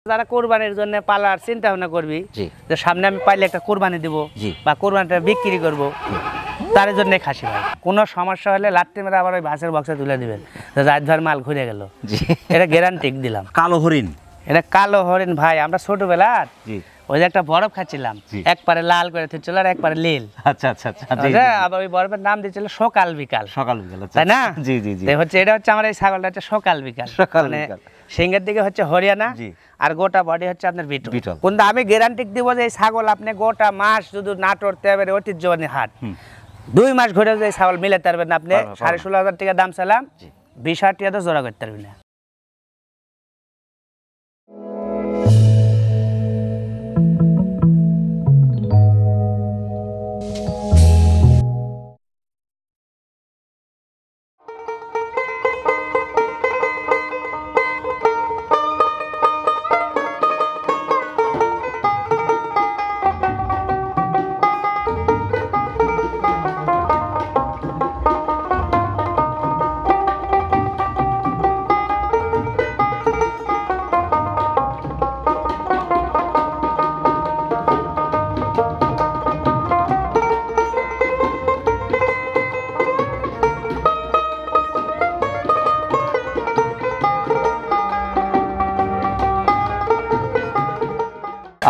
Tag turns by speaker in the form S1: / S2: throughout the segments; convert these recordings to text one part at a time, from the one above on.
S1: যারা কোরবানির জন্য পালার চিন্তা ভাবনা করবি যে সামনে আমি পাইলে একটা কোরবানি দিব বা কোরবানিটা বিক্রি করব, তার জন্য খাসি ভাই। কোনো সমস্যা হলে লাট্টি মেরে আবার ওই বাসের বক্সে তুলে দিবেন, রাত ভর মাল ঘুরে গেল, এটা গ্যারান্টি দিলাম।
S2: কালো হরিণ,
S1: এটা কালো হরিণ ভাই। আমরা ছোটবেলা ওই যে একটা বরফ খাচ্ছিলাম, একবারে লাল করে থুচ্ছিল আর একবারে নীল।
S2: আচ্ছা আচ্ছা আচ্ছা,
S1: আবার ওই বরফের নাম দিয়েছিল সকাল বিকাল।
S2: সকাল বিকাল,
S1: তাই না?
S2: জি জি জি।
S1: হচ্ছে এটা হচ্ছে আমার এই ছাগলটা হচ্ছে সকাল বিকাল। মানে সিংহের দিকে হচ্ছে হরিয়ানা আর গোটা বডি হচ্ছে আপনার বিটল। কিন্তু আমি গ্যারান্টি দিব যে এই ছাগল আপনি গোটা মাস যদি নাটোর তেবের ঐতিহ্যবাহী হাট 2 মাস ঘুরে যে ছাগল মিলাতে পারবেন না। আপনি 16,500 টাকা দাম চালাম, 20,000 টাকা তো জোড়া করতে পারবেন না।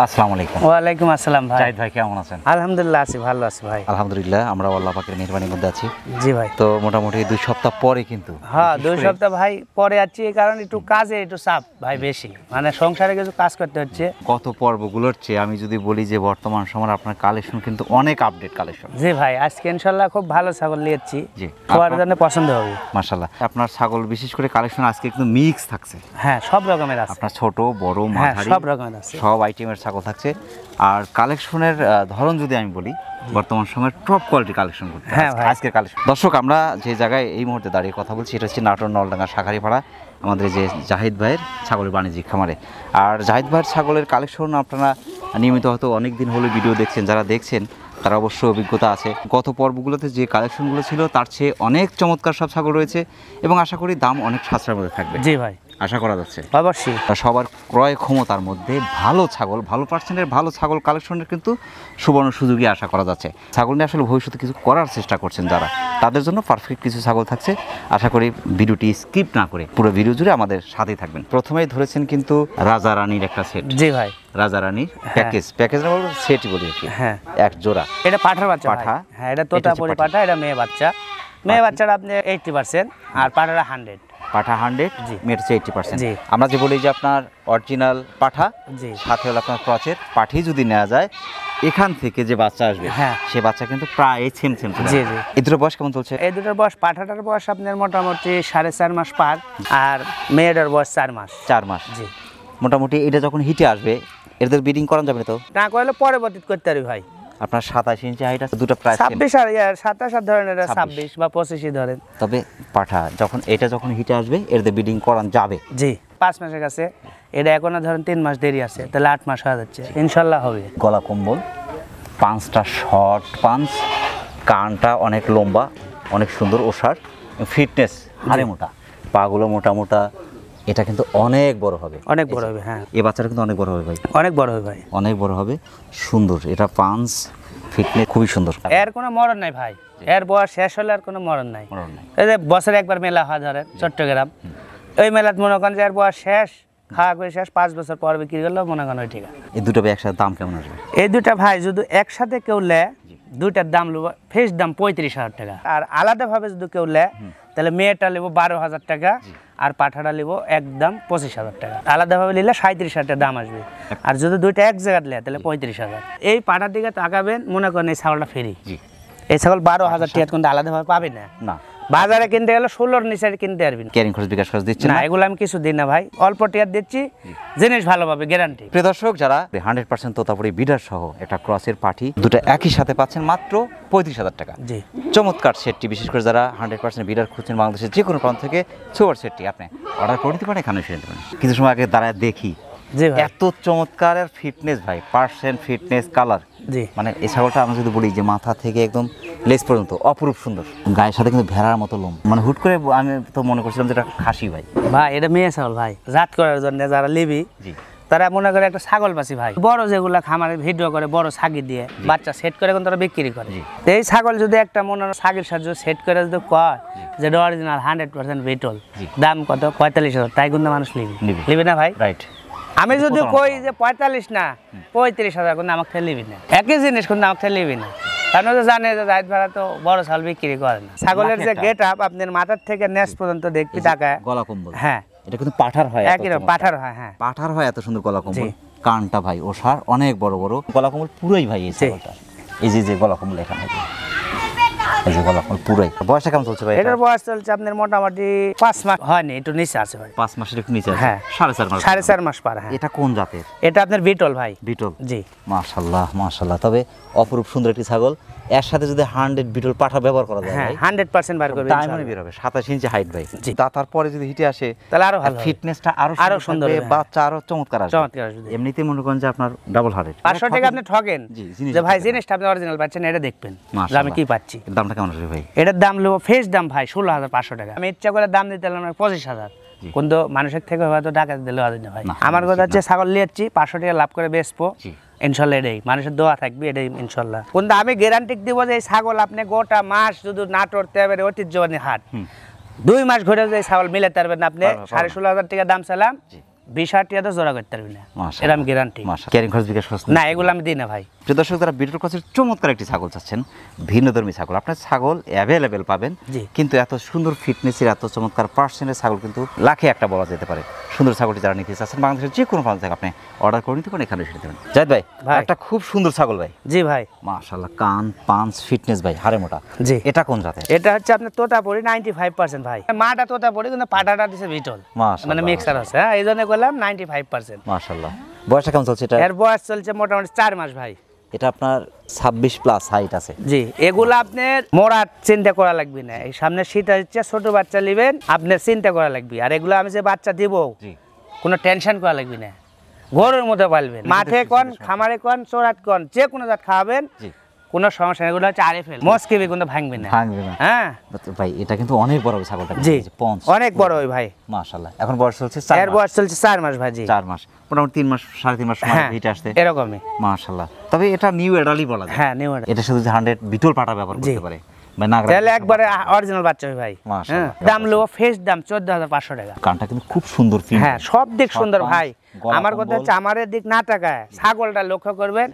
S2: আসসালামু আলাইকুম।
S1: ওয়ালাইকুম আসসালাম ভাই।
S2: জাহিদ ভাই কেমন আছেন?
S1: আলহামদুলিল্লাহ আছি, ভালো আছি ভাই।
S2: আলহামদুলিল্লাহ, আমরা আল্লাহ পাকের মেহেরবানির মধ্যে আছি।
S1: জি ভাই।
S2: তো মোটামুটি 2 সপ্তাহ পরে কিন্তু,
S1: হ্যাঁ 2 সপ্তাহ ভাই পরে আছি, এই কারণে একটু কাজে একটু চাপ ভাই বেশি, মানে সংসারে কিছু কাজ করতে হচ্ছে।
S2: কত পর্বগুলোর চেয়ে আমি যদি বলি যে বর্তমান সময় আপনার কালেকশন কিন্তু অনেক আপডেট কালেকশন।
S1: জি ভাই, আজকে ইনশাআল্লাহ খুব ভালো ছাগল নিয়েছি, জি খাওয়ার জন্য পছন্দ হবে।
S2: মাশাআল্লাহ, আপনার ছাগল বিশেষ করে কালেকশন আজকে কিন্তু মিক্স থাকছে।
S1: হ্যাঁ সব রকমের আছে,
S2: আপনার ছোট বড় মাঝারি
S1: সব রকমের আছে,
S2: সব আইটেমের ছাগল থাকছে। আর কালেকশনের ধরন যদি আমি বলি, বর্তমান সময়ের টপ কোয়ালিটি কালেকশন করতে আজকের কালেকশন। দর্শক, আমরা যে জায়গায় এই মুহূর্তে দাঁড়িয়ে কথা বলছি এটা হচ্ছে নাটোর নলডাঙ্গা শাঁখারীপাড়া, আমাদের যে জাহিদ ভাইয়ের ছাগলের বাণিজ্যিক খামারে। আর জাহিদ ভাইয়ের ছাগলের কালেকশন আপনারা নিয়মিত হয়তো অনেক দিন হলে ভিডিও দেখছেন, যারা দেখছেন তার অবশ্যই অভিজ্ঞতা আছে। গত পর্বগুলোতে যে কালেকশনগুলো ছিল তার চেয়ে অনেক চমৎকার সব ছাগল রয়েছে এবং আশা করি দাম অনেক সাশ্রয়ের মধ্যে থাকবে।
S1: জি ভাই,
S2: আশা করা যাচ্ছে
S1: অবশ্যই।
S2: সবার ক্রয় ক্ষমতার মধ্যে ভালো ছাগল, ভালো পার্সেন্টের ভালো ছাগল কালেকশনের কিন্তু সুবর্ণ সুযোগই আশা করা যাচ্ছে। ছাগল নিয়ে আসলে ভবিষ্যতে কিছু করার চেষ্টা করছেন যারা, তাদের জন্য পারফেক্ট কিছু ছাগল থাকছে। আশা করি ভিডিওটি স্কিপ না করে পুরো ভিডিও জুড়ে আমাদের সাথেই থাকবেন। প্রথমেই ধরেছেন কিন্তু রাজা রানীর একটা সেট।
S1: জি ভাই,
S2: রাজা রানীর প্যাকেজ না বলবো সেটই বলি আর কি। হ্যাঁ, এক জোড়া।
S1: এটা পাঠার বাচ্চা, পাঠা। হ্যাঁ, এটা তোতাপুরি পাঠা, এটা মেয়ে বাচ্চা। মেয়ে বাচ্চাটা আপনি 80% আর পাঠাটা 100।
S2: পাঠা 100, মেয়ের 80%। আমরা যে বলি যে আপনার অরিজিনাল পাঠা, সাথে হলো আপনার ক্রচের পাঠি যদি নেওয়া যায়, এখান থেকে যে বাচ্চা আসবে সে বাচ্চা কিন্তু প্রায় সেম। জি জি। এই দুটোর বয়স কেমন চলছে?
S1: এই দুটোর বয়স, পাঠাটার বয়স আপনার মোটামুটি 4.5 মাস পার, আর মেয়েটার বয়স 4 মাস।
S2: 4 মাস, জি। মোটামুটি এটা যখন হিটে আসবে এদের ব্রিডিং করানো যাবে না তো?
S1: না করলে পরবর্তীতে করতে পারি ভাই।
S2: আপনার 27 ইঞ্চি হাইট আছে, দুটো প্রায়
S1: 26 আর 27 ধরেন, এটা 26 বা 25 ধরেন।
S2: তবে পাঠা এটা যখন হিটে আসবে এদের ব্রিডিং করানো যাবে।
S1: জি, 5 মাসের কাছে, এটা এখনো ধরেন 3 মাস দেরি আছে, তাহলে 8 মাস হয়ে যাচ্ছে, ইনশাল্লাহ হবে।
S2: গলা কম্বল, পাঁচটা শর্ট পাঞ্চ, কানটা অনেক লম্বা, অনেক সুন্দর ওষার, ফিটনেস হাড়ে মোটা, পাগুলো মোটা মোটা। এটা কিন্তু অনেক বড় হবে, অনেক বড় হবে। হ্যাঁ, এই বাচ্চাটা কিন্তু অনেক বড় হবে ভাই, অনেক বড় হবে ভাই, অনেক বড় হবে। সুন্দর, এটা পাঞ্চ ফিটনেস খুবই সুন্দর।
S1: এর কোনো মরণ নাই ভাই, এর বয়স শেষ হলে আর কোনো মরণ নাই। এই যে বছরে একবার মেলা হয় ধরেন চট্টগ্রাম, ওই মেলাত মনে করেন যে এর বয়স শেষ, খাওয়া করে শেষ, 5 বছর পর বিক্রি করলেও মনে করেন ওই ঠিক আছে।
S2: এই দুটো একসাথে দাম কেমন আসবে?
S1: এই দুটা ভাই যদি একসাথে কেউ লে, দুইটার দাম নেব ফেস দাম 35,000 টাকা, আর আলাদাভাবে যদি কেউ লে তাহলে মেয়েটা নেব 12,000 টাকা, আর পাঠাটা নেব একদম 25,000 টাকা। আলাদাভাবে নিলে 37,000 টাকা দাম আসবে, আর যদি দুইটা এক জায়গায় নেয় তাহলে 35,000। এই পাঠার দিকে তাকাবেন, মনে করেন এই ছাগলটা ফ্রি। এই ছাগল 12,000 টাকা কিন্তু আলাদাভাবে পাবে না। বাজারে কিনতে গেলে 16-র নিচে কিনতে পারবেন।
S2: ক্যারিং খরচ, বিকাশ খরচ দিচ্ছেন
S1: না? এগুলো আমি কিছু দিই না ভাই, অল্প টাকা দিচ্ছি, জিনিস ভালো পাবে, গ্যারান্টি।
S2: প্রিয় দর্শক, যারা 100% তোতাপুরি বিডার সহ একটা ক্রসের পাঠি দুটো একই সাথে পাচ্ছেন মাত্র 35,000 টাকা। জি, চমৎকার সেটটি। বিশেষ করে যারা 100% বিডার খুঁজছেন বাংলাদেশের যে কোনো প্রান্ত থেকে, সুপার সেটটি আপনি অর্ডার করে দিতে পারেন, এখানে এসে নিতে পারেন। কিছু সময় আগে দাঁড়ায় দেখি, এত চমৎকার ফিটনেস ভাই, পার্সেন্ট ফিটনেস, কালার। জি, মানে এই ছাগলটা আমরা যদি বলি যে মাথা থেকে একদম লেজ পর্যন্ত অপরূপ সুন্দর, গায়ের সাথে কিন্তু ভেড়ার মতো লোম। মানে হুট করে আমি তো মনে করছিলাম যে এটা খাসি ভাই।
S1: ভাই এটা মেয়ে ছাগল ভাই, জাত করার জন্য যারা লিবি তারা মনে করে একটা ছাগল পাচ্ছি ভাই, বড় যেগুলা খামারে ভিডিও করে বড় ছাগি দিয়ে বাচ্চা সেট করে তারা বিক্রি করে। এই ছাগল যদি একটা মনে হয় ছাগির সাহায্যে সেট করে যদি কয় যে অরিজিনাল 100% বিটল, দাম কত 45,000, তাই কিন্তু মানুষ লিবি না ভাই।
S2: রাইট।
S1: আমি যদি কই যে 45 না 35,000, কিন্তু আমাকে লিবি না। একই জিনিস কিন্তু আমাকে লিবি না, কারণ জানে যে জাহিদ ভাড়া তো বড় ছাগল বিক্রি করে না। ছাগলের যে গেট আপ আপনার মাথার থেকে নেস পর্যন্ত দেখবি টাকা গলা কম্বল। হ্যাঁ, এটা কিন্তু পাঠার হয়, একই রকম পাঠার হয়। হ্যাঁ, পাঠার হয়, এত সুন্দর গলা কম্বল। কানটা ভাই ওষার অনেক বড় বড় গলা কম্বল পুরোই ভাই এই ছাগলটা। এই যে গলা কম্বল এখানে, এই যে গলা কম্বল পুরোই। বয়স কেমন চলছে ভাই? এটার বয়স চলছে আপনার মোটামুটি 5 মাস হয়নি, একটু নিচে আছে ভাই। 5 মাসের একটু নিচে আছে। হ্যাঁ, 4.5 মাস পার। হ্যাঁ। এটা কোন জাতের? এটা আপনার বিটল ভাই। বিটল, জি। মাশাআল্লাহ মাশাআল্লাহ, তবে অপরূপ সুন্দর একটি ছাগল। এর সাথে যদি 100 বিটল পাঠা ব্যবহার করা যায় ভাই, 100% বার করবে, ডায়মন্ড বের হবে। 27 ইঞ্চি হাইট ভাই। তারপরে যদি হিটে আসে তাহলে আরো ভালো, ফিটনেসটা আরো সুন্দর হবে, বাচ্চা আরো চমৎকার আসবে। চমৎকার আসবে। এমনিতেই মনে করেন যে আপনার ডাবল হার্টেড 500 টাকা আপনি ঠকেন যে ভাই জিনিসটা আপনি অরিজিনাল পাচ্ছেন, এটা দেখবেন যে আমি কি পাচ্ছি। দামটা কেমন আসবে ভাই? এটার দাম লব ফেস দাম ভাই 16,500 টাকা। আমি ইচ্ছা করে দাম দিতে দিলাম 25,000, কিন্তু মানুষের থেকে হয়তো টাকা দিলে হবে না ভাই। আমার কথা হচ্ছে ছাগল নিয়েছি 500 টাকা লাভ করে বেচবো ইনশাল্লাহ, এটাই মানুষের দোয়া থাকবে, এটাই ইনশাল্লাহ। কিন্তু আমি গ্যারান্টি দিব যে এই ছাগল আপনি গোটা মাস যদি না টরতে হবে, ঐতিহ্যবাহী হাট 2 মাস ঘুরে যে ছাগল মিলাতে পারবেন আপনি। 16,500 টাকা দাম চালাম, 20,000 টাকা তো জোড়া করতে পারবেন না, এটা আমি গ্যারান্টি। ক্যারিং খরচ বিকাশ খরচ না, এগুলো আমি দিই না ভাই। প্রিয় দর্শক, যারা বিটল ক্রসের চমৎকার একটি ছাগল চাচ্ছেন, ভিন্নধর্মী ছাগল, আপনার ছাগল অ্যাভেলেবেল পাবেন, কিন্তু এত সুন্দর ফিটনেসের এত চমৎকার পার্সেন্টের ছাগল কিন্তু লাখে একটা বলা যেতে পারে। সুন্দর ছাগলটি যারা নিতে চাচ্ছেন বাংলাদেশের যে কোনো প্রান্ত থেকে আপনি অর্ডার করে নিতে পারেন, এখানে এসে নিতে পারেন। জাহিদ ভাই, একটা খুব সুন্দর ছাগল ভাই। জি ভাই, মাশাআল্লাহ, কান পাঁচ ফিটনেস ভাই, হাড়ে মোটা। জি, এটা কোন জাতের? এটা হচ্ছে আপনার তোতাপুরি 95% ভাই। মাটা তোতাপুরি, কিন্তু পাটাটা দিছে বিটল, মানে মিক্সার আছে। হ্যাঁ, এই জন্য বললাম 95%। মাশাআল্লাহ। বয়সটা কেমন চলছে এটা? এর বয়স চলছে মোটামুটি 4 মাস ভাই। এটা আপনার 26 প্লাস হাইট আছে। জি, এগুলো আপনার মোড়ার চিন্তা করা লাগবে না। এই সামনে শীত হচ্ছে, ছোট বাচ্চা নেবেন আপনার চিন্তা করা লাগবে। আর এগুলো আমি যে বাচ্চা দিব কোনো টেনশন করা লাগবে না, গরুর মতো পালবেন। মাঠে কোন খামারে কোন চোরাত কোন যে কোনো জাত খাওয়াবেন, কোনো সমস্যা নেই। এগুলো হচ্ছে আরএফএল, মস্কিবি কিন্তু ভাঙবে না, ভাঙবে না। হ্যাঁ ভাই, এটা কিন্তু অনেক বড় ছাগলটা। জি, পঞ্চ অনেক বড় ওই ভাই, মাশাআল্লাহ। এখন বয়স চলছে 4 মাস। এর বয়স চলছে 4 মাস ভাই। জি, 4 মাস, মোটামুটি 3 মাস 3.5 মাস সময় হিট আসতে এরকমই, মাশাআল্লাহ। তবে এটা নিউ এডালই বলা যায়। হ্যাঁ, নিউ এডাল। এটা শুধু 100 বিটল পাটা ব্যবহার করতে পারে, তাহলে একবারে অরিজিনাল বাচ্চা হয় ভাই। মাশাআল্লাহ। দাম লও ফেস দাম 14,500 টাকা। কানটা কিন্তু খুব সুন্দর, হ্যাঁ সব দিক সুন্দর ভাই। আমার কথা হচ্ছে আমাদের দিক না টাকায় ছাগলটা লক্ষ্য করবেন।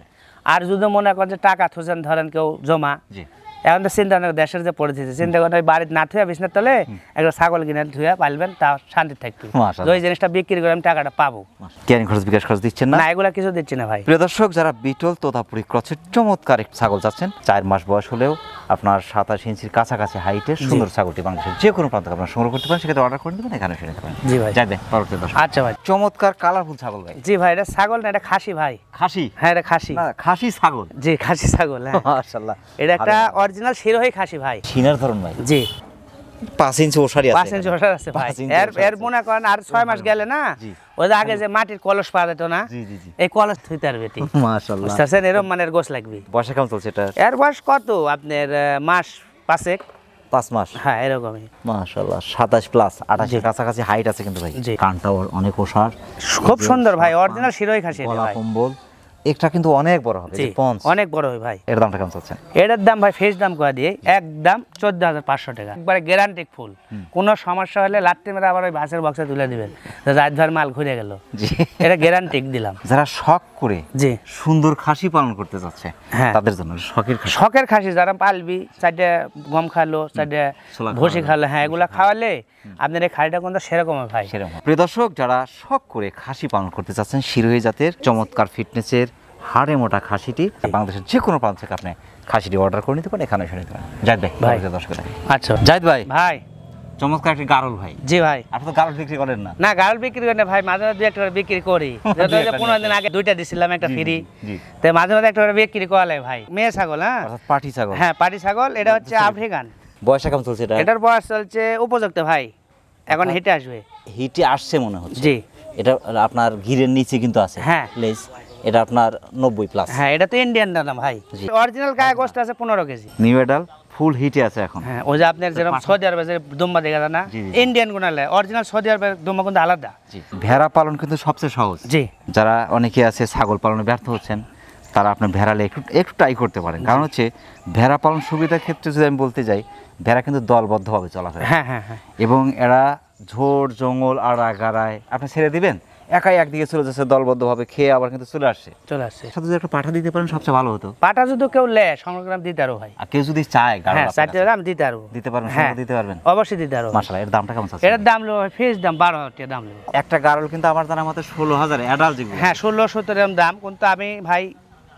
S1: আর যদি মনে করেন যে টাকা থুছেন, ধরেন কেউ জমা, এখন তো চিন্তা নেই, দেশের যে পরিস্থিতি, চিন্তা করেন বাড়িতে না থুয়া বিছনার তলে একটা ছাগল কিনে ধুয়া পালবেন, তা শান্তি থাকবে। ওই জিনিসটা বিক্রি করে আমি টাকাটা পাবো। ক্যারিং খরচ বিকাশ খরচ দিচ্ছেন না? না, এগুলা কিছু দিচ্ছি না ভাই। প্রিয় দর্শক, যারা বিটল তোতাপুরি ক্রসের চমৎকার এক ছাগল চাচ্ছেন, 4 মাস বয়স হলেও আপনার 27 ইঞ্চির কাছাকাছি হাইটের সুন্দর ছাগলটি বাংলাদেশের যে কোনো প্রান্ত আপনারা সংগ্রহ করতে পারেন, সেক্ষেত্রে অর্ডার করে দেবেন, এখানে এসে নিতে পারেন। জি ভাই, যাবেন পরবর্তী দর্শক। আচ্ছা ভাই, চমৎকার কালারফুল ছাগল ভাই। জি ভাই, এটা ছাগল না, এটা খাসি ভাই। খাসি? হ্যাঁ, এটা খাসি। খাসি ছাগল? জি, খাসি ছাগল। হ্যাঁ, মাশাআল্লাহ। এটা একটা অরিজিনাল শিরোহী খাসি ভাই। সিনার ধরন ভাই? জি, 5 ইঞ্চি ওশারি আছে। 5 ইঞ্চি ওশার আছে ভাই। এর মনে করেন আর 6 মাস গেলে না, ওই আগে যে মাটির কলস পাওয়া যেত না, এই কলস থুইতে আর বেটি। মাশাআল্লাহ, বুঝছেন এরকম মানের গোছ লাগবে। বয়স কেমন চলছে এটা? এর বয়স কত আপনার মাস 5 মাস। হ্যাঁ, এরকমই। মাশাআল্লাহ, 27 প্লাস 28 কাছাকাছি হাইট আছে কিন্তু ভাই। কানটাও অনেক ওশার, খুব সুন্দর ভাই, অরিজিনাল শিরোহী খাসি। গলা কম্বল এটা কিন্তু অনেক বড় হবে, পঞ্চ অনেক বড় হয় ভাই। এর দামটা কেমন চলছে? এটার দাম ভাই ফেস দাম করে দিয়ে একদম 14,500 টাকা, একবারে গ্যারান্টি ফুল। কোনো সমস্যা হলে লাত্তি মেরে আবার ওই বাসের বক্সে তুলে দিবেন, রাত ভর মাল ঘুরে গেল। এটা গ্যারান্টি দিলাম। যারা শখ করে জি সুন্দর খাসি পালন করতে যাচ্ছে, তাদের জন্য শখের খাসি যারা পালবি, চারটে গম খালো, চারটে ভুসি খালো, হ্যাঁ এগুলা খাওয়ালে আপনার এই খাসিটা কিন্তু সেরকম ভাই, সেরকম। প্রিয় দর্শক, যারা শখ করে খাসি পালন করতে চাচ্ছেন, শিরোহী জাতের চমৎকার ফিটনেসের হাড়ে মোটা খাসিটি বাংলাদেশের যে কোনো প্রান্ত থেকে আপনি খাসিটি অর্ডার করে নিতে পারেন, এখানে এসে নিতে পারেন। জাহিদ ভাই, দর্শক। আচ্ছা জাহিদ ভাই, ভাই চমৎকার একটি গারল ভাই। জি ভাই, আপনি তো গারল বিক্রি করেন না? না, গারল বিক্রি করেন না ভাই, মাঝে মাঝে একটা বিক্রি করি। 15 দিন আগে 2টা দিছিলাম, একটা ফ্রি। তো মাঝে মাঝে একটা বিক্রি করালে ভাই। মেয়ে ছাগল, হ্যাঁ পাটি ছাগল। হ্যাঁ, পাটি ছাগল। এটা হচ্ছে আফ্রিকান। বয়স কেমন চলছে এটা? এটার বয়স চলছে উপযুক্ত ভাই, এখন হিটে আসবে। হিটে আসছে মনে হচ্ছে। জি, এটা আপনার গিরের নিচে কিন্তু আছে। হ্যাঁ, লেজ এটা আপনার 90 প্লাস। হ্যাঁ, এটা তো ইন্ডিয়ান দানা ভাই। অরিজিনাল গায়ে গোশত আছে 15 কেজি। নিউ এডাল
S2: ফুল হিটে আছে এখন।
S1: হ্যাঁ, ওই যে আপনার যেরকম সৌদি আরবে যে দুম্বা দেখা যায় না, ইন্ডিয়ান গুনালে অরিজিনাল সৌদি আরবের দুম্বা কিন্তু আলাদা।
S2: জি, ভেড়া পালন কিন্তু সবচেয়ে সহজ।
S1: জি,
S2: যারা অনেকে আছে ছাগল পালনে ব্যর্থ হচ্ছেন, তারা আপনার ভেড়ালে একটু ট্রাই করতে পারেন। কারণ হচ্ছে ভেড়া পালন সুবিধার ক্ষেত্রে যদি আমি বলতে যাই, ভেড়া কিন্তু দলবদ্ধভাবে চলাফেরা।
S1: হ্যাঁ হ্যাঁ হ্যাঁ।
S2: এবং এরা ঝোড় জঙ্গল আড়াগাড়ায় আপনি ছেড়ে দিবেন, একাই একদিকে চলে যাচ্ছে, দলবদ্ধভাবে খেয়ে আবার কিন্তু চলে আসছে। সাথে যদি একটা পাঠা দিতে পারেন সবচেয়ে ভালো হতো।
S1: পাঠা যদি কেউ লে সংগ্রাম দিতে আরো ভাই,
S2: আর কেউ যদি চায়
S1: হ্যাঁ 4 টাকা আমি দিতে পারবো।
S2: দিতে পারবেন?
S1: হ্যাঁ
S2: দিতে পারবেন,
S1: অবশ্যই দিতে পারবো।
S2: মাশাআল্লাহ। এর দামটা কেমন আছে?
S1: এর দাম লো ফিক্স দাম 12,000 টাকা দাম লো।
S2: একটা গারল কিন্তু আমার জানা মতে 16,000 অ্যাডাল্ট যেগুলো।
S1: হ্যাঁ 16-17 এরকম দাম, কিন্তু আমি ভাই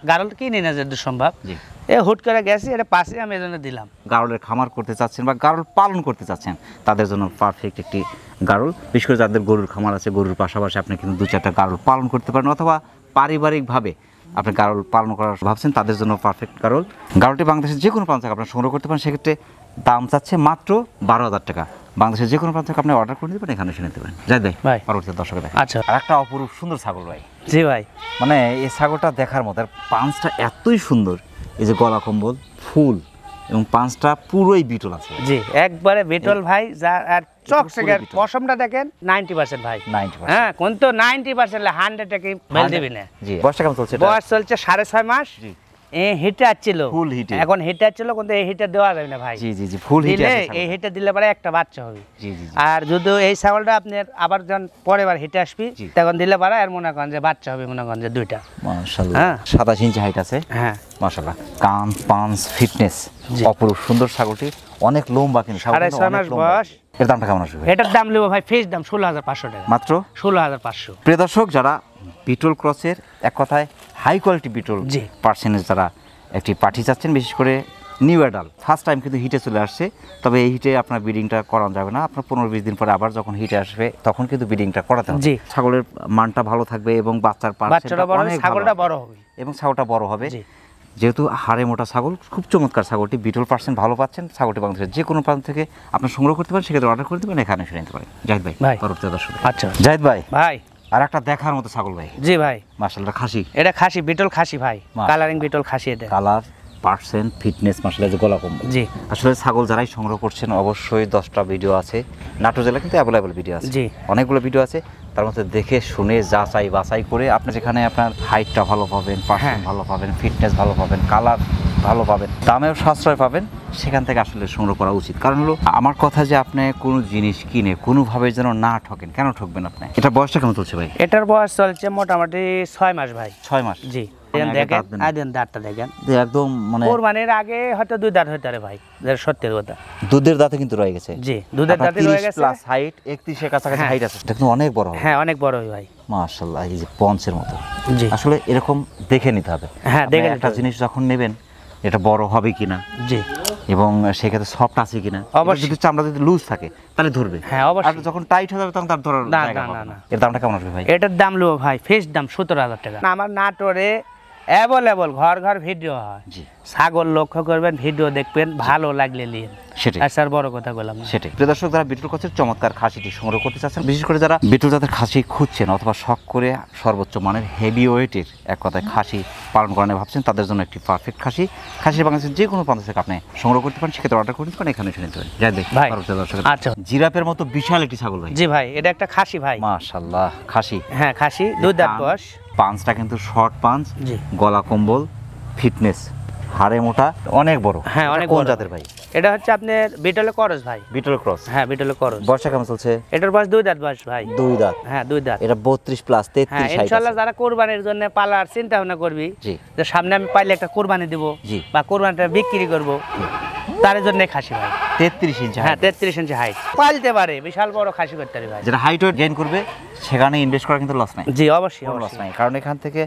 S1: গারল কিনি না যেটা সম্ভব।
S2: জি,
S1: এ হুট করে গেছি, এটা পাশে আমি এজন্য দিলাম।
S2: গারলের খামার করতে চাচ্ছেন বা গারল পালন করতে চাচ্ছেন, তাদের জন্য পারফেক্ট একটি গারল। বিশেষ করে যাদের গরুর খামার আছে, গরুর পাশাপাশি আপনি কিন্তু 2-4টা গারল পালন করতে পারেন, অথবা পারিবারিকভাবে আপনি গারল পালন করার ভাবছেন, তাদের জন্য পারফেক্ট গারল। গারলটি বাংলাদেশের যে কোনো প্রান্ত থেকে আপনার সংগ্রহ করতে পারেন। সেক্ষেত্রে দাম চাচ্ছে মাত্র 12,000 টাকা। বাংলাদেশের যে কোনো প্রান্ত থেকে আপনি অর্ডার করে দিতে পারেন, এখানে এসে নিতে পারেন। যাই ভাই, পরবর্তী দর্শকের
S1: আচ্ছা,
S2: আর একটা অপরূপ সুন্দর ছাগল ভাই।
S1: জি ভাই,
S2: মানে এই ছাগলটা দেখার মতো, আর পাঁচটা এতই সুন্দর, এই যে গলা কম্বল, ফুল এবং পাঁচটা পুরোই বিটল আছে।
S1: জি, একবারে বিটল ভাই। যা আর চকচকের পশমটা দেখেন 90% ভাই,
S2: 90%।
S1: হ্যাঁ কোন তো 90% 100 টাকা বেল দিবি না।
S2: জি, বয়সটা কেমন চলছে?
S1: বয়স চলছে 6.5 মাস।
S2: জি,
S1: হিটে আসছিল,
S2: ফুল হিটে।
S1: এখন হিটে আসছিল, কিন্তু এই হিটে দেওয়া যাবে না ভাই।
S2: জি জি জি, ফুল হিটে আছে।
S1: এই হিটে দিলে পরে একটা বাচ্চা হবে।
S2: জি জি।
S1: আর যদি এই ছাগলটা আপনার আবার যখন পরের বার হিটে আসবি, তখন দিলে পরে আর মনে করেন যে বাচ্চা হবে, মনে করেন যে 2টা।
S2: মাশাআল্লাহ,
S1: হ্যাঁ
S2: 27 ইঞ্চি হাইট আছে।
S1: হ্যাঁ
S2: মাশাআল্লাহ, কান পাঁচ ফিটনেস, অপরূপ সুন্দর ছাগলটি, অনেক লম্বা কিন্তু।
S1: 6.5 মাস বয়স।
S2: এর দামটা কেমন আসবে?
S1: এটার দাম নেবো ভাই ফিক্স দাম 16,500 টাকা
S2: মাত্র
S1: 16,500।
S2: প্রিয় দর্শক, যারা বিটল ক্রসের, এক কথায় হাই কোয়ালিটি বিটল পার্সেন্টেজ, যারা একটি পাঠি চাচ্ছেন, বিশেষ করে নিউ অ্যাডাল, ফার্স্ট টাইম কিন্তু হিটে চলে আসছে। তবে এই হিটে আপনার ব্রিডিংটা করানো যাবে না, আপনার 15-20 দিন পরে আবার যখন হিটে আসবে তখন কিন্তু ব্রিডিংটা করাতে হবে। ছাগলের মানটা ভালো থাকবে এবং বাচ্চাটা বড় হবে, ছাগলটা বড় হবে এবং ছাগলটা বড় হবে। যেহেতু হাড়ে মোটা ছাগল, খুব চমৎকার ছাগলটি, বিটল পার্সেন্ট ভালো পাচ্ছেন। ছাগলটি বাংলাদেশের যে কোনো প্রান্ত থেকে আপনার সংগ্রহ করতে পারেন, সেক্ষেত্রে অর্ডার করে দেবেন, এখানে এসে নিতে পারেন। জাহিদ ভাই, পরবর্তী দর্শক।
S1: আচ্ছা
S2: জাহিদ ভাই,
S1: ভাই
S2: আর একটা দেখার মতো ছাগল ভাই।
S1: জি ভাই,
S2: মাশাআল্লাহ, খাসি।
S1: এটা খাসি, বিটল খাসি ভাই, কালারিং বিটল খাসি। এটা কালার
S2: পার্সেন্ট ফিটনেস মাশাআল্লাহ, যে গলা কম্বল। জি, আসলে ছাগল যারাই সংগ্রহ করছেন, অবশ্যই 10টা ভিডিও আছে। নাটোর জেলা কিন্তু অ্যাভেলেবল ভিডিও আছে। জি, অনেকগুলো ভিডিও আছে, তার মধ্যে দেখে শুনে যাচাই বাছাই করে আপনি যেখানে আপনার হাইটটা ভালো পাবেন, পার্সেন্ট ভালো পাবেন, ফিটনেস ভালো পাবেন, কালার ভালো পাবেন, দামেও সাশ্রয় পাবেন, সেখান থেকে আসলে সংগ্রহ করা উচিত। কারণ হলো আমার কথা যে আপনি কোনো জিনিস কিনে কোনোভাবে যেন না ঠকেন। কেন ঠকবেন আপনি? এটা বয়সটা কেমন চলছে ভাই? এটার বয়স চলছে মোটামুটি 6 মাস ভাই। 6 মাস? জি। একদম মানে কোরবানির আগে হয়তো 2 দাঁত হইতে পারে ভাই, সত্যি কথা। দুধের দাঁতে কিন্তু রয়ে গেছে। জি, দুধের দাঁতে রয়ে গেছে। প্লাস হাইট 31 এর কাছাকাছি হাইট আছে। এটা কিন্তু অনেক বড় হবে। হ্যাঁ, অনেক বড় হবে ভাই। মাশাআল্লাহ, এই যে পঞ্চের মতো। জি, আসলে এরকম দেখে নিতে হবে। হ্যাঁ, দেখে একটা জিনিস যখন নেবেন, এটা বড় হবে কিনা, জি, এবং সেক্ষেত্রে সফট আছে কিনা। অবশ্যই যদি চামড়া যদি লুজ থাকে তাহলে ধরবে। হ্যাঁ, অবশ্যই। আর যখন টাইট হয়ে যাবে তখন তার ধরার জায়গা পাবে না। এর দামটা কেমন আসবে ভাই? এটার দাম লো ভাই ফিক্স দাম 17,000 টাকা। আমার নাটোরে অ্যাভেলেবল ঘর ঘর ভিডিও হয়। জি, ছাগল লক্ষ্য করবেন, ভিডিও দেখবেন, ভালো লাগলে নিন। সেটাই আর স্যার বড় কথা বললাম। সেটাই। প্রিয় দর্শক, যারা বিটল ক্রসের চমৎকার খাসিটি সংগ্রহ করতে চাচ্ছেন, বিশেষ করে যারা বিটল জাতের খাসি খুঁজছেন অথবা শখ করে সর্বোচ্চ মানের হেভি ওয়েটের, এক কথায় খাসি পালন করানো ভাবছেন, তাদের জন্য একটি পারফেক্ট খাসি। খাসির বাংলাদেশের যে কোনো প্রান্ত থেকে আপনি সংগ্রহ করতে পারেন, সেক্ষেত্রে অর্ডার করতে পারেন, এখানে এসে নিতে পারেন। যাই দেখি দর্শক। আচ্ছা, জিরাফের মতো বিশাল একটি ছাগল ভাই। জি ভাই, এটা একটা খাসি ভাই। মাশাআল্লাহ, খাসি। হ্যাঁ, খাসি, 2 দাঁত বয়স। পাঁচটা কিন্তু শর্ট পাঁচ, গলা কম্বল, ফিটনেস, হাড়ে মোটা, অনেক বড়। হ্যাঁ, অনেক বড়। কোন জাতের ভাই? এটা হচ্ছে আপনার বিটল ক্রস ভাই। বিটল ক্রস? হ্যাঁ, বিটল ক্রস। বয়সটা কেমন চলছে? এটার বয়স 2 দাঁত বয়স ভাই। 2 দাঁত? হ্যাঁ, 2 দাঁত। এটা 32 প্লাস 33 হাইট। হ্যাঁ, ইনশাআল্লাহ যারা কুরবানির জন্য পালার চিন্তা ভাবনা করবি, যে সামনে আমি পাইলে একটা কুরবানি দেব বা কুরবানিটা বিক্রি করব, তার জন্য খাসি ভাই। 33 ইঞ্চি? হ্যাঁ, 33 ইঞ্চি হাইট। পালতে পারে, বিশাল বড় খাসি করতে পারে ভাই। যেটা হাইট ওয়েট গেইন করবে, সেখানে ইনভেস্ট করা কিন্তু লস নাই। জি, অবশ্যই লস নাই, কারণ এখান থেকে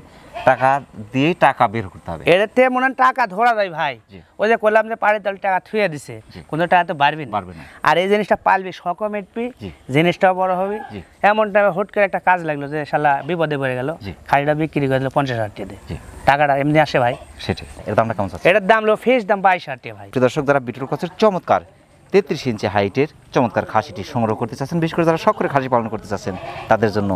S2: টাকা দিয়ে টাকা বের করতে হবে। এটাতে মনে টাকা ধরা যায় ভাই। ওই যে কইলাম যে পাড়ে দল টাকা থুয়ে দিছে, কোনো টাকা তো বাড়বে না। আর এই জিনিসটা পালবি, শখ মিটবি, জিনিসটাও বড় হবে। এমন টাইমে হুট করে একটা কাজ লাগলো যে শালা বিপদে পড়ে গেল, খাসিটা বিক্রি করে দিল 50,000 টাকা দিয়ে। টাকাটা এমনি আসে ভাই। সেটাই। এর দামটা কেমন আছে? এটার দাম লো ফিক্স দাম 22,000 টাকা ভাই। দর্শক, যারা বিটল ক্রসের চমৎকার 33 ইঞ্চি হাইটের চমৎকার খাসিটি সংগ্রহ করতে চাচ্ছেন, বিশেষ করে যারা শখ করে খাসি পালন করতে চাচ্ছেন, তাদের জন্য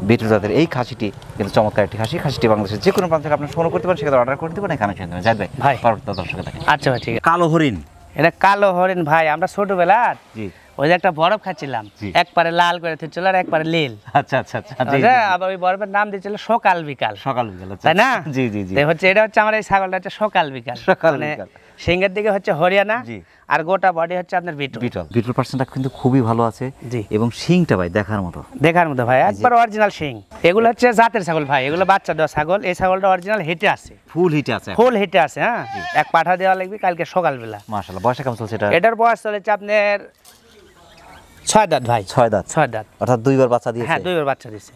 S2: বিটল জাতের এই খাসিটি কিন্তু চমৎকার একটি খাসি। খাসিটি বাংলাদেশের যে কোনো প্রান্ত থেকে আপনি সংগ্রহ করতে পারেন, সেক্ষেত্রে অর্ডার করে দিতে পারেন, এখানে এসে নিতে পারেন। যাই ভাই, পরবর্তী দর্শক দেখেন। আচ্ছা ভাই, ঠিক আছে। কালো হরিণ।
S1: এটা কালো হরিণ ভাই, আমরা ছোটবেলার
S2: জি
S1: ওই যে একটা বরফ খাচ্ছিলাম,
S2: জি।
S1: একবারে লাল করে থুচ্ছিল আর একবারে নীল।
S2: আচ্ছা আচ্ছা আচ্ছা জি, জি,
S1: আবার ওই বরফের নাম দিয়েছিল সকাল বিকাল,
S2: সকাল বিকাল আচ্ছা।
S1: তাই না?
S2: জি জি জি
S1: তো হচ্ছে এটা হচ্ছে আমার এই ছাগলটা হচ্ছে সকাল বিকাল,
S2: সকাল
S1: মানে
S2: বিকাল।
S1: সিংহের দিকে হচ্ছে হরিয়ানা
S2: জি।
S1: আর গোটা বডি হচ্ছে আপনার বিটল।
S2: বিটল পার্সেন্টটা কিন্তু খুবই ভালো আছে
S1: জি।
S2: এবং শিংটা ভাই দেখার মতো।
S1: দেখার মতো ভাই, একবার অরিজিনাল সিং। এগুলো হচ্ছে জাতের ছাগল ভাই, এগুলো বাচ্চা দেওয়া ছাগল। এই ছাগলটা অরিজিনাল হিটে আছে,
S2: ফুল হিটে আছে,
S1: ফুল হিটে আছে। হ্যাঁ, এক পাঠা দেওয়া লাগবে কালকে সকালবেলা।
S2: মাশাআল্লাহ। বয়সটা কেমন চলছে এটা?
S1: এটার বয়স চলেছে আপনার 6 দাঁত ভাই।
S2: 6 দাঁত।
S1: 6 দাঁত,
S2: অর্থাৎ দুইবার বাচ্চা দিয়েছে।
S1: হ্যাঁ দুইবার বাচ্চা দিয়েছে।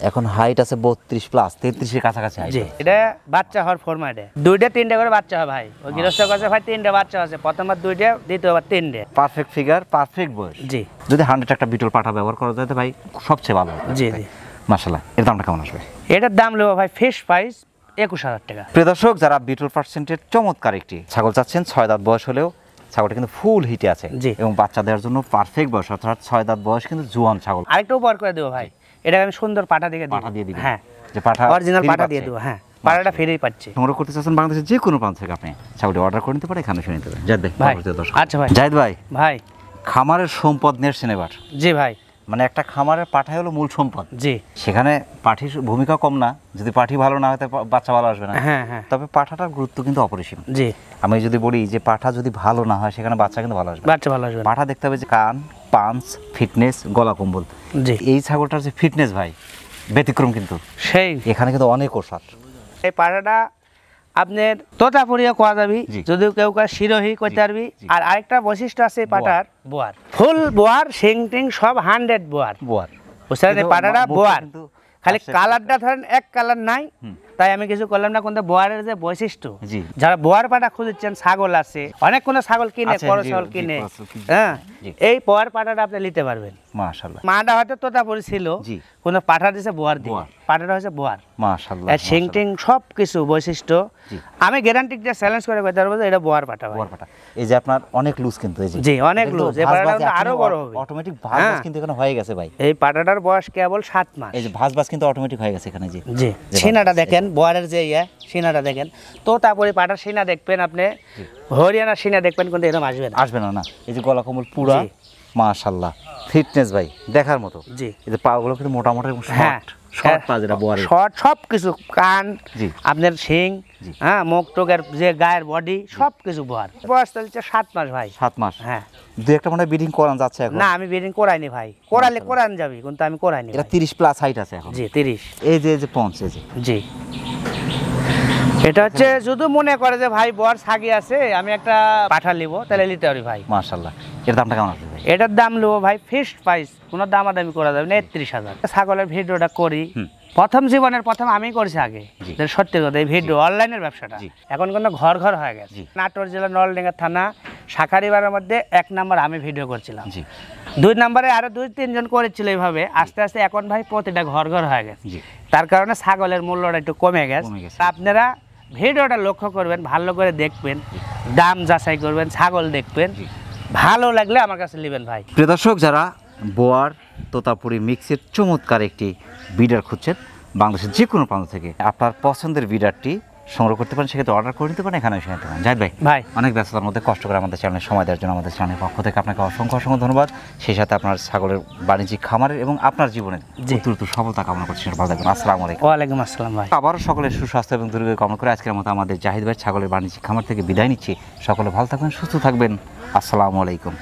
S2: এখন হাইট আছে 32 প্লাস, 33 এর কাছাকাছি হাইট।
S1: জি, এটা বাচ্চা হওয়ার ফরম্যাটে দুইটা তিনটা করে বাচ্চা হয় ভাই। ওই গৃহস্থ কাছে ভাই তিনটা বাচ্চা আছে, প্রথমবার দুইটা, দ্বিতীয়বার তিনটে।
S2: পারফেক্ট ফিগার, পারফেক্ট বয়স।
S1: জি।
S2: যদি 100 একটা বিটল পাঠা ব্যবহার করা যায় তো ভাই সবচেয়ে ভালো হবে।
S1: জি জি।
S2: মাশাআল্লাহ। এর দামটা কেমন আসবে?
S1: এটার দাম নেবো ভাই ফিক্স প্রাইস 21,000 টাকা।
S2: প্রিয় দর্শক, যারা বিটল পার্সেন্টের চমৎকার একটি ছাগল চাচ্ছেন, 6 দাঁত বয়স হলেও ছাগলটা কিন্তু ফুল হিটে আছে
S1: জি।
S2: এবং বাচ্চা দেওয়ার জন্য পারফেক্ট বয়স, অর্থাৎ 6 দাঁত বয়স কিন্তু জোয়ান ছাগল।
S1: আরেকটা উপহার করে দেবো ভাই, এটা আমি সুন্দর পাঠা দিয়ে
S2: পাঠা দিয়ে দিবেন।
S1: হ্যাঁ,
S2: যে পাঠা
S1: অরিজিনাল
S2: free
S1: পাঠা দিয়ে
S2: পাচ্ছে।
S1: দেবো। হ্যাঁ, পাঠাটা ফ্রি পাচ্ছে।
S2: সংগ্রহ করতে চাচ্ছেন বাংলাদেশের যে কোনো প্রান্ত থেকে আপনি ছাগলটি অর্ডার করে নিতে পারেন, এখানে শুনে নিতে পারেন। জাহিদ ভাই,
S1: ভাই,
S2: পরবর্তী দর্শক।
S1: আচ্ছা ভাই।
S2: জাহিদ ভাই,
S1: ভাই
S2: খামারের সম্পদ নেড়ছেন এবার।
S1: জি ভাই।
S2: মানে একটা খামারের পাঠাই হলো মূল সম্পদ।
S1: জি।
S2: সেখানে পাঠির ভূমিকা কম না, যদি পাঠি ভালো না হয় তো বাচ্চা ভালো আসবে না।
S1: হ্যাঁ হ্যাঁ।
S2: তবে পাঠাটার গুরুত্ব কিন্তু অপরিসীম।
S1: জি।
S2: আমি যদি বলি যে পাঠা যদি ভালো না হয় সেখানে বাচ্চা কিন্তু ভালো আসবে না।
S1: বাচ্চা ভালো আসবে না।
S2: পাঠা দেখতে হবে যে কান, পাঞ্চ, ফিটনেস, গলা কম্বল।
S1: জি।
S2: এই ছাগলটার যে ফিটনেস ভাই ব্যতিক্রম, কিন্তু
S1: সেই
S2: এখানে কিন্তু অনেক ওষাদ।
S1: এই পাঠাটা আপনার তোতাপুরিয়া কোয়া যাবি,
S2: জি।
S1: যদিও কেউ কেউ শিরোহি করতে পারবি।
S2: জি।
S1: আর আরেকটা বৈশিষ্ট্য আছে এই পাঠার, বোয়ার, ফুল বোয়ার, শিং টিং সব 100 বোয়ার।
S2: বোয়ার
S1: বুঝছেন, এই
S2: কিন্তু
S1: পাঠাটা
S2: মুখটা
S1: বোয়ার,
S2: কিন্তু
S1: খালি
S2: আসছে
S1: কালারটা ধরেন এক কালার নাই, তাই আমি কিছু করলাম না। কিন্তু বোয়ারের যে বৈশিষ্ট্য,
S2: জি।
S1: যারা বোয়ার পাঠা খুঁজছেন, ছাগল আছে অনেক, কোনো ছাগল কিনে
S2: আছে,
S1: বড়
S2: জি,
S1: ছাগল
S2: জি,
S1: কিনে,
S2: বড় ছাগল কিনে।
S1: হ্যাঁ,
S2: জি।
S1: এই বোয়ার পাঠাটা আপনি নিতে পারবেন।
S2: মাশাআল্লাহ।
S1: মাটা হয়তো তোতাপুরি ছিল,
S2: জি।
S1: কোনো পাঠা দিছে বোয়ার দিয়ে,
S2: বোয়ার।
S1: পাঠাটা হচ্ছে বোয়ার।
S2: মাশাআল্লাহ।
S1: শিং টিং সব কিছু বৈশিষ্ট্য
S2: জি।
S1: আমি গ্যারান্টি দিয়ে চ্যালেঞ্জ করে বলতে পারবো যে এটা বোয়ার পাঠা ভাই।
S2: বোয়ার পাঠা এই যে আপনার অনেক লুজ, কিন্তু এই যে
S1: জি, অনেক লুজ। এই পাঠাটা আরো বড় হবে,
S2: অটোমেটিক ভাঁজ
S1: হ্যাঁ।
S2: কিন্তু এখানে হয়ে গেছে ভাই।
S1: এই পাঠাটার বয়স কেবল 7 মাস।
S2: এই যে ভাঁজ কিন্তু অটোমেটিক হয়ে গেছে এখানে। জি
S1: জি,
S2: যে
S1: সিনাটা
S2: ভাঁজ,
S1: দেখেন, বোয়ারের যে সিনাটা দেখেন, তো তারপরে পাঠার সিনা দেখবেন আপনি, হরিয়ানার সিনা দেখবেন, কিন্তু এরকম আসবে না।
S2: আসবে না না। এই যে গলা কম্বল পুরা,
S1: জি।
S2: মাশাআল্লাহ। ফিটনেস ভাই দেখার মতো।
S1: জি।
S2: এই যে পাগুলো কিন্তু মোটা মোটা এবং
S1: হ্যাঁ,
S2: শর্ট পা, যেটা বোয়ারের।
S1: শর্ট সব কিছু, কান,
S2: জি।
S1: আপনার শিং,
S2: জি।
S1: হ্যাঁ, মুখ টোকের যে গায়ের বডি সব কিছু বোয়ার। বয়স চলছে 7 মাস ভাই।
S2: 7 মাস।
S1: হ্যাঁ।
S2: দুই একটা মনে ব্রিডিং করান যাচ্ছে এখন।
S1: না, আমি ব্রিডিং করাইনি ভাই, করালে করান যাবি, কিন্তু আমি করাইনি
S2: এটা
S1: ভাই।
S2: 30 প্লাস হাইট আছে এখন।
S1: জি, 30।
S2: এই যে পঞ্চ, এই যে
S1: জি। এটা হচ্ছে যদি মনে করে যে ভাই বর ছাগি আছে, আমি একটা পাঠা নিব, তাহলে নিতে পারি ভাই।
S2: মাশাআল্লাহ। এর দামটা কেমন আছে ভাই?
S1: এটার দাম নেবো ভাই ফিক্সড প্রাইস, কোনো দামাদামি করা যাবে না, 31,000। ছাগলের ভিডিওটা করি, প্রথম জীবনের প্রথম আমি করছি আগে।
S2: জি।
S1: সত্যি কথা, এই ভিডিও অনলাইনের ব্যবসাটা
S2: জি।
S1: এখন কিন্তু ঘর ঘর হয়ে গেছে।
S2: জি।
S1: নাটোর জেলা নলডাঙ্গা থানা শাখারিবাড়ের মধ্যে 1 নাম্বার আমি ভিডিও করছিলাম।
S2: জি।
S1: 2 নম্বরে আরো 2-3 জন করেছিল এইভাবে, আস্তে আস্তে এখন ভাই প্রতিটা ঘর ঘর হয়ে গেছে।
S2: জি।
S1: তার কারণে ছাগলের মূল্যটা একটু কমে গেছে।
S2: কমে গেছে।
S1: আপনারা ভিডিওটা লক্ষ্য করবেন, ভালো করে দেখবেন, দাম যাচাই করবেন, ছাগল দেখবেন, ভালো লাগলে আমার কাছে নেবেন ভাই।
S2: প্রিয় দর্শক, যারা বোয়ার তোতাপুরি মিক্সের চমৎকার একটি বিডার খুঁজছেন বাংলাদেশের যে কোনো প্রান্ত থেকে, আপনার পছন্দের বিডারটি সংগ্রহ করতে পারেন, সেক্ষেত্রে অর্ডার করে নিতে পারেন, এখানে এসে নিতে পারেন। জাহিদ ভাই,
S1: ভাই
S2: অনেক ব্যস্ততার মধ্যে কষ্ট করে আমাদের চ্যানেলে সময় দেওয়ার জন্য আমাদের চ্যানেলের পক্ষ থেকে আপনাকে অসংখ্য অসংখ্য ধন্যবাদ। সেই সাথে আপনার ছাগলের বাণিজ্যিক খামারের এবং আপনার জীবনের উত্তরোত্তর সফলতা কামনা করছি। ভালো থাকবেন। আসসালামু আলাইকুম।
S1: ওয়ালাইকুম আসসালাম ভাই।
S2: আবারও সকলের সুস্বাস্থ্য এবং দীর্ঘায়ু কামনা করে আজকের মতো আমাদের জাহিদ ভাই ছাগলের বাণিজ্যিক খামার থেকে বিদায় নিচ্ছি। সকলে ভালো থাকবেন, সুস্থ থাকবেন। আসসালামু আলাইকুম।